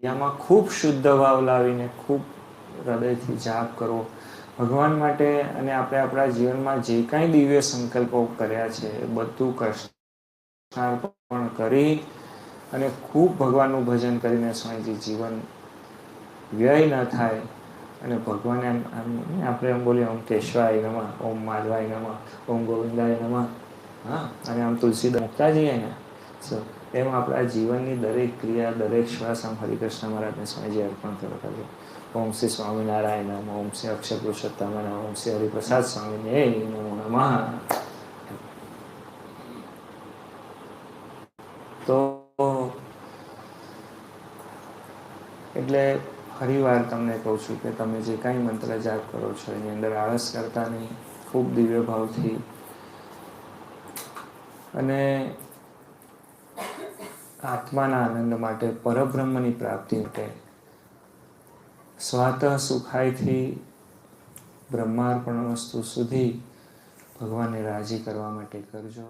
આમાં ખૂબ શુદ્ધ ભાવ લાવીને ખૂબ હૃદયથી જાપ કરવો ભગવાન માટે, અને આપણે આપણા જીવનમાં જે કાંઈ દિવ્ય સંકલ્પો કર્યા છે એ બધું કૃષ્ણાર્પણ કરી અને ખૂબ ભગવાનનું ભજન કરીને સ્વામીજી જીવન વ્યય ન થાય. અને ભગવાન આપણે એમ બોલીએ ઓમ કેશવાય નમઃ, ઓમ માધવાય નમઃ, ઓમ ગોવિંદાય નમઃ, હા, અને આમ તુલસીદાસ મૂકતા જઈએ ને એમ આપણા જીવનની દરેક ક્રિયા, દરેક શ્વાસ આમ હરિકૃષ્ણ મહારાજને સ્વામીજી અર્પણ કરતા છે. ઓમ શ્રી સ્વામિનારાયણ નમઃ, ઓમ શ્રી અક્ષર પુરુષોત્તમ નમઃ, ઓમ શ્રી હરિપ્રસાદ સ્વામીને નમો નમઃ. તો એટલે ફરીવાર તમને કહું છું કે તમે જે કાંઈ મંત્ર જાપ કરો છો એની અંદર આળસ કરતા નહીં, ખૂબ દિવ્ય ભાવથી, અને આત્માના આનંદ માટે, પરબ્રહ્મની પ્રાપ્તિ માટે, સ્વાતઃ સુખાયથી બ્રહ્માર્પણ વસ્તુ સુધી ભગવાનને રાજી કરવા માટે કરજો.